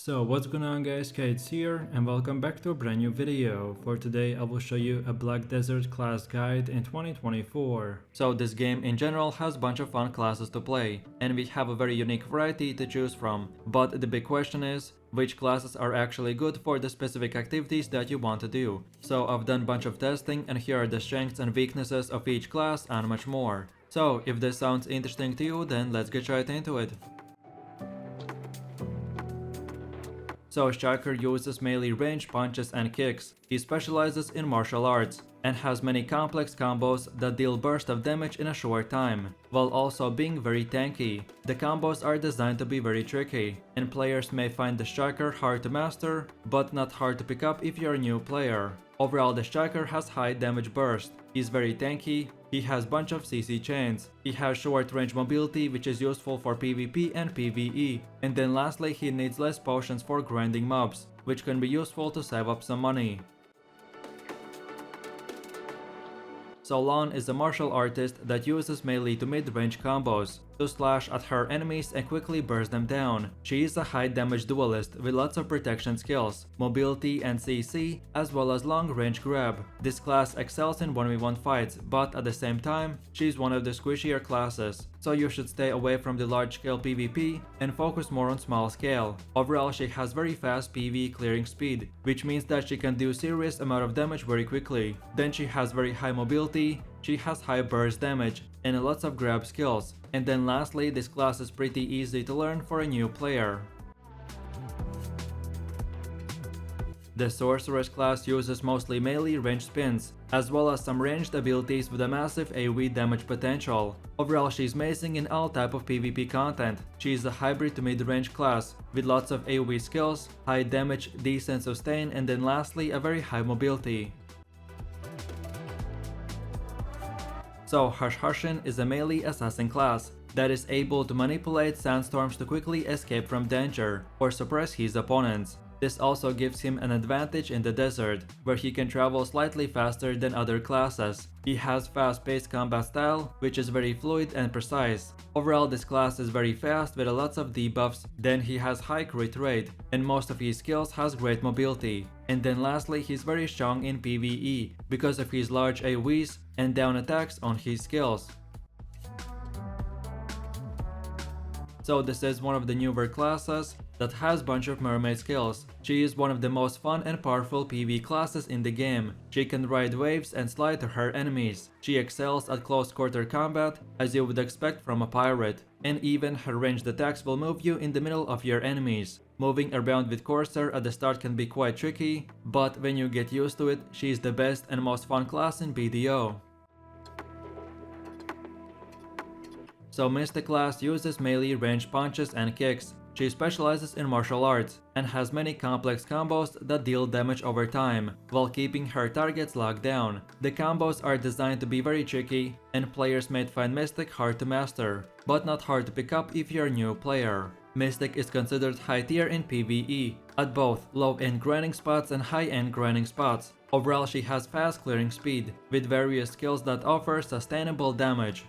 So what's going on guys, Kate's here and welcome back to a brand new video. For today I will show you a Black Desert class guide in 2024. So this game in general has a bunch of fun classes to play and we have a very unique variety to choose from. But the big question is, which classes are actually good for the specific activities that you want to do. So I've done a bunch of testing and here are the strengths and weaknesses of each class and much more. So if this sounds interesting to you, then let's get right into it. So Striker uses melee range punches and kicks. He specializes in martial arts and has many complex combos that deal burst of damage in a short time, while also being very tanky. The combos are designed to be very tricky, and players may find the Striker hard to master, but not hard to pick up if you're a new player. Overall, the Striker has high damage burst. He's very tanky. He has bunch of CC chains. He has short range mobility, which is useful for PvP and PvE. And then lastly, he needs less potions for grinding mobs, which can be useful to save up some money. So Lahn is a martial artist that uses melee to mid-range combos to slash at her enemies and quickly burst them down. She is a high damage duelist with lots of protection skills, mobility and CC, as well as long range grab. This class excels in 1v1 fights, but at the same time, she's one of the squishier classes, so you should stay away from the large scale PvP and focus more on small scale. Overall, she has very fast PvE clearing speed, which means that she can do serious amount of damage very quickly. Then she has very high mobility, she has high burst damage, and lots of grab skills. And then lastly, this class is pretty easy to learn for a new player. The sorceress class uses mostly melee range spins, as well as some ranged abilities with a massive AoE damage potential. Overall, she's amazing in all type of PvP content. She's a hybrid to mid-range class, with lots of AoE skills, high damage, decent sustain, and then lastly a very high mobility. So hashasin is a melee assassin class that is able to manipulate sandstorms to quickly escape from danger or suppress his opponents. This also gives him an advantage in the desert, where he can travel slightly faster than other classes. He has fast-paced combat style, which is very fluid and precise. Overall, this class is very fast with lots of debuffs, then he has high crit rate, and most of his skills has great mobility. And then lastly, he's very strong in PvE, because of his large AoEs and down attacks on his skills. So this is one of the newer classes that has bunch of mermaid skills. She is one of the most fun and powerful PvE classes in the game. She can ride waves and slide to her enemies. She excels at close quarter combat, as you would expect from a pirate. And even her ranged attacks will move you in the middle of your enemies. Moving around with corsair at the start can be quite tricky, but when you get used to it, she is the best and most fun class in BDO. So Mystic class uses melee range punches and kicks. She specializes in martial arts and has many complex combos that deal damage over time, while keeping her targets locked down. The combos are designed to be very tricky, and players may find Mystic hard to master, but not hard to pick up if you're a new player. Mystic is considered high tier in PvE, at both low-end grinding spots and high-end grinding spots. Overall, she has fast clearing speed, with various skills that offer sustainable damage.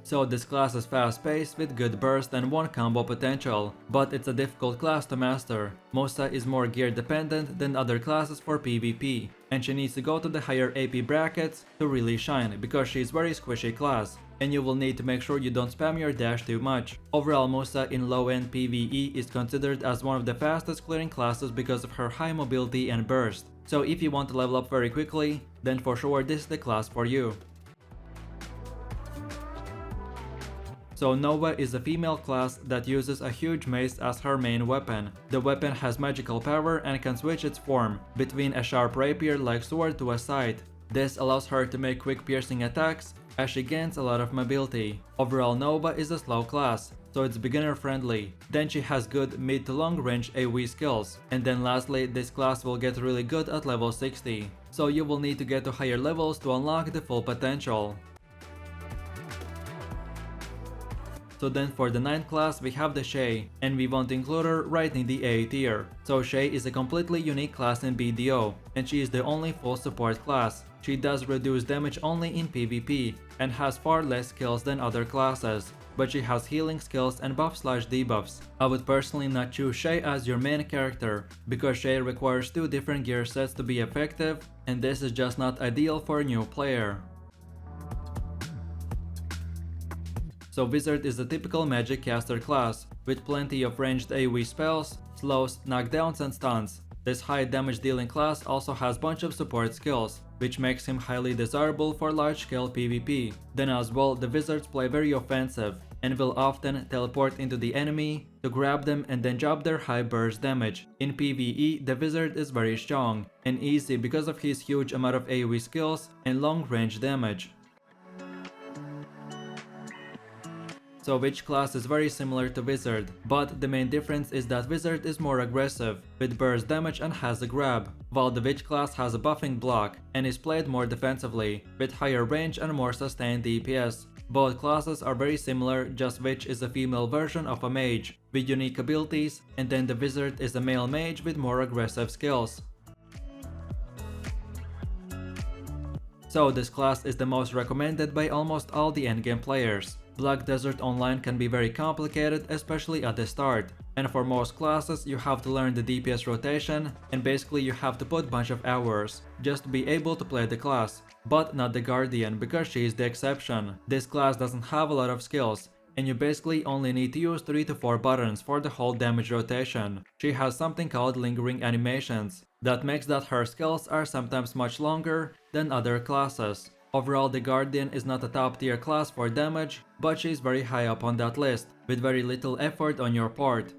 So this class is fast-paced with good burst and one combo potential, but it's a difficult class to master. Musa is more gear dependent than other classes for PvP, and she needs to go to the higher AP brackets to really shine, because she's very squishy class, and you will need to make sure you don't spam your dash too much. Overall, Musa in low-end PvE is considered as one of the fastest clearing classes because of her high mobility and burst. So if you want to level up very quickly, then for sure this is the class for you. So Nova is a female class that uses a huge mace as her main weapon. The weapon has magical power and can switch its form between a sharp rapier-like sword to a scythe. This allows her to make quick piercing attacks as she gains a lot of mobility. Overall, Nova is a slow class, so it's beginner friendly. Then she has good mid to long range AoE skills. And then lastly, this class will get really good at level 60. So you will need to get to higher levels to unlock the full potential. So then for the 9th class we have the Shai, and we won't include her right in the A tier. So Shai is a completely unique class in BDO, and she is the only full support class. She does reduce damage only in PvP, and has far less skills than other classes. but she has healing skills and buff/debuffs. I would personally not choose Shai as your main character, because Shai requires 2 different gear sets to be effective, and this is just not ideal for a new player. So Wizard is a typical magic caster class, with plenty of ranged AoE spells, slows, knockdowns and stuns. This high damage dealing class also has bunch of support skills, which makes him highly desirable for large scale PvP. Then as well, the wizards play very offensive, and will often teleport into the enemy to grab them and then drop their high burst damage. In PvE, the wizard is very strong and easy because of his huge amount of AoE skills and long range damage. So Witch class is very similar to Wizard, but the main difference is that Wizard is more aggressive, with burst damage and has a grab, while the Witch class has a buffing block and is played more defensively, with higher range and more sustained DPS. Both classes are very similar, just Witch is a female version of a mage, with unique abilities, and then the Wizard is a male mage with more aggressive skills. So this class is the most recommended by almost all the endgame players. Black Desert Online can be very complicated, especially at the start, and for most classes you have to learn the DPS rotation, and basically you have to put bunch of hours just to be able to play the class, but not the Guardian because she is the exception. This class doesn't have a lot of skills, and you basically only need to use 3 to 4 buttons for the whole damage rotation. She has something called lingering animations, that makes that her skills are sometimes much longer than other classes. Overall, the Guardian is not a top tier class for damage, but she is very high up on that list, with very little effort on your part.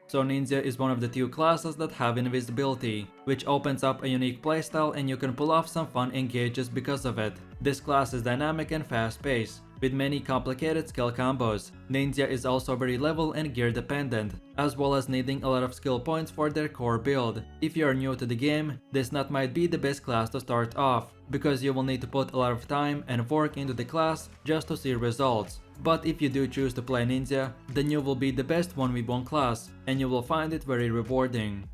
So Ninja is one of the 2 classes that have invisibility, which opens up a unique playstyle and you can pull off some fun engages because of it. This class is dynamic and fast paced, with many complicated skill combos. Ninja is also very level and gear dependent, as well as needing a lot of skill points for their core build. If you are new to the game, this not might be the best class to start off, because you will need to put a lot of time and work into the class just to see results. But if you do choose to play Ninja, then you will be the best 1v1 class, and you will find it very rewarding.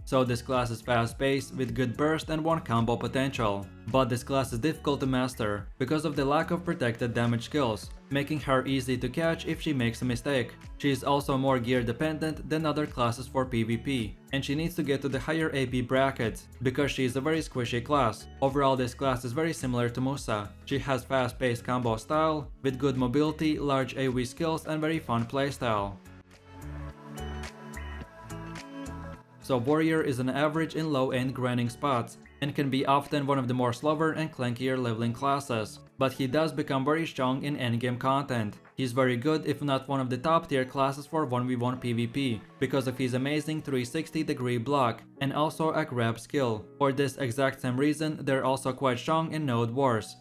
So this class is fast paced with good burst and 1 combo potential. But this class is difficult to master because of the lack of protected damage skills, making her easy to catch if she makes a mistake. She is also more gear dependent than other classes for PvP, and she needs to get to the higher AP brackets because she is a very squishy class. Overall, this class is very similar to Musa. She has fast paced combo style, with good mobility, large AoE skills and very fun playstyle. So Warrior is an average in low-end grinding spots, and can be often one of the more slower and clankier leveling classes, but he does become very strong in endgame content. He's very good if not one of the top tier classes for 1v1 PvP, because of his amazing 360-degree block, and also a grab skill. For this exact same reason, they're also quite strong in node wars.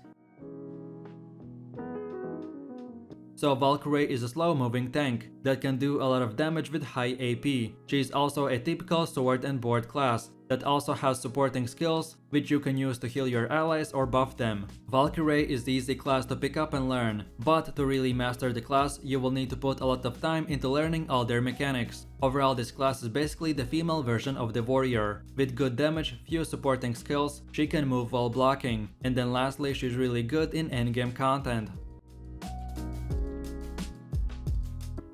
So Valkyrie is a slow-moving tank that can do a lot of damage with high AP. She is also a typical sword and board class that also has supporting skills which you can use to heal your allies or buff them. Valkyrie is the easy class to pick up and learn, but to really master the class you will need to put a lot of time into learning all their mechanics. Overall, this class is basically the female version of the warrior. With good damage, few supporting skills, she can move while blocking, and then lastly she's really good in endgame content.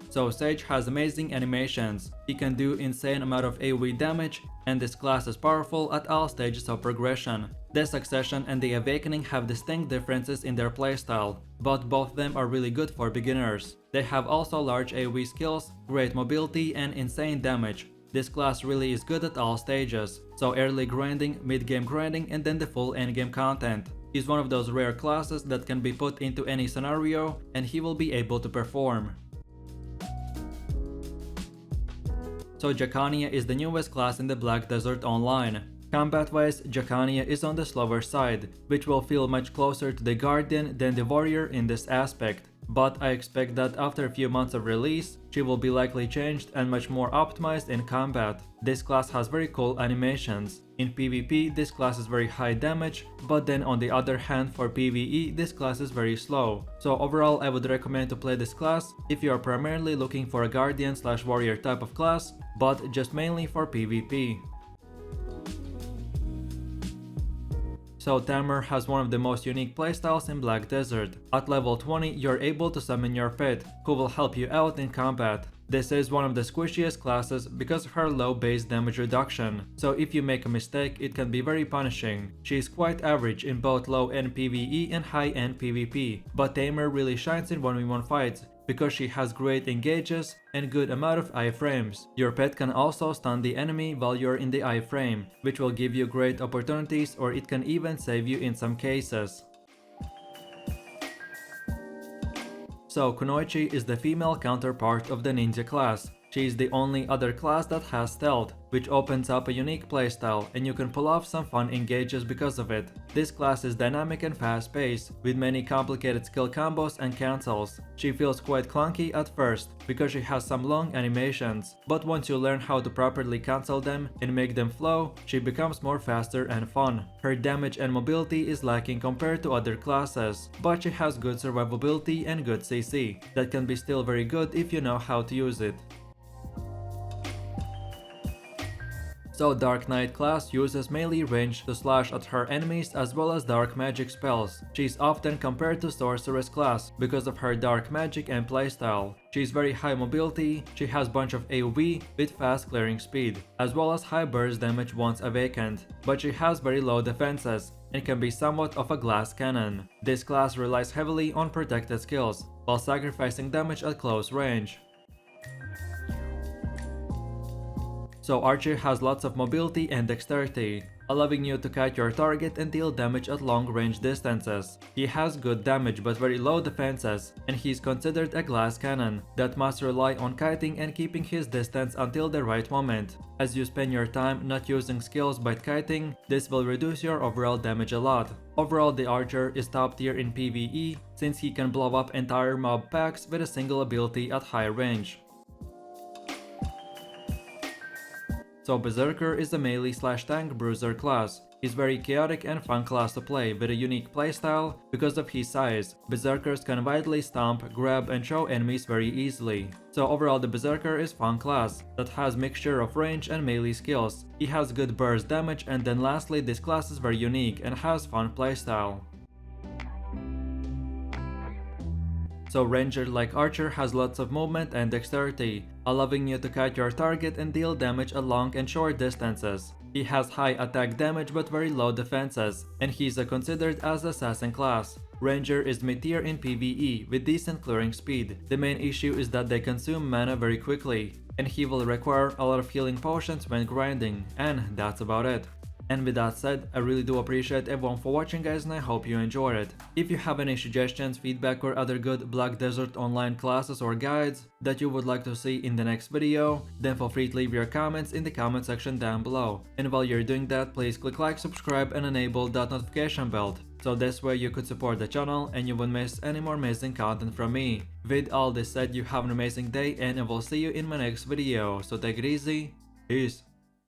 So Sage has amazing animations, he can do insane amount of AoE damage, and this class is powerful at all stages of progression. The Succession and the Awakening have distinct differences in their playstyle, but both of them are really good for beginners. They have also large AoE skills, great mobility and insane damage. This class really is good at all stages, so early grinding, mid-game grinding and then the full endgame content. He's one of those rare classes that can be put into any scenario and he will be able to perform. So Drakania is the newest class in the Black Desert Online. Combat-wise, Drakania is on the slower side, which will feel much closer to the Guardian than the Warrior in this aspect. But I expect that after a few months of release, she will be likely changed and much more optimized in combat. This class has very cool animations. In PvP, this class is very high damage, but then on the other hand for PvE, this class is very slow. So overall, I would recommend to play this class if you are primarily looking for a Guardian/Warrior type of class, but just mainly for PvP. So Tamer has one of the most unique playstyles in Black Desert. At level 20, you're able to summon your pet, who will help you out in combat. This is one of the squishiest classes because of her low base damage reduction, so if you make a mistake it can be very punishing. She is quite average in both low-end PvE and high-end PvP, but Tamer really shines in 1v1 fights because she has great engages and good amount of iframes. Your pet can also stun the enemy while you're in the iframe, which will give you great opportunities, or it can even save you in some cases. So Kunoichi is the female counterpart of the ninja class. She is the only other class that has stealth, which opens up a unique playstyle, and you can pull off some fun engages because of it. This class is dynamic and fast-paced, with many complicated skill combos and cancels. She feels quite clunky at first, because she has some long animations, but once you learn how to properly cancel them and make them flow, she becomes more faster and fun. Her damage and mobility is lacking compared to other classes, but she has good survivability and good CC, that can be still very good if you know how to use it. So Dark Knight class uses melee range to slash at her enemies as well as dark magic spells. She is often compared to sorceress class because of her dark magic and playstyle. She is very high mobility, she has bunch of AoE with fast clearing speed, as well as high burst damage once awakened, but she has very low defenses and can be somewhat of a glass cannon. This class relies heavily on protected skills, while sacrificing damage at close range. So Archer has lots of mobility and dexterity, allowing you to kite your target and deal damage at long range distances. He has good damage but very low defenses, and he's considered a glass cannon that must rely on kiting and keeping his distance until the right moment. As you spend your time not using skills but kiting, this will reduce your overall damage a lot. Overall, the Archer is top tier in PvE since he can blow up entire mob packs with a single ability at high range. So Berserker is a melee/tank bruiser class. He's very chaotic and fun class to play with a unique playstyle because of his size. Berserkers can widely stomp, grab and show enemies very easily. So overall the Berserker is fun class that has mixture of range and melee skills. He has good burst damage, and then lastly this class is very unique and has fun playstyle. So Ranger like Archer has lots of movement and dexterity, allowing you to kite your target and deal damage at long and short distances. He has high attack damage but very low defenses, and he's considered as assassin class. Ranger is mid-tier in PvE with decent clearing speed. The main issue is that they consume mana very quickly, and he will require a lot of healing potions when grinding, and that's about it. And with that said, I really do appreciate everyone for watching guys, and I hope you enjoyed it. If you have any suggestions, feedback or other good Black Desert online classes or guides that you would like to see in the next video, then feel free to leave your comments in the comment section down below. And while you're doing that, please click like, subscribe and enable that notification bell, so this way you could support the channel and you won't miss any more amazing content from me. With all this said, you have an amazing day and I will see you in my next video, so take it easy, peace.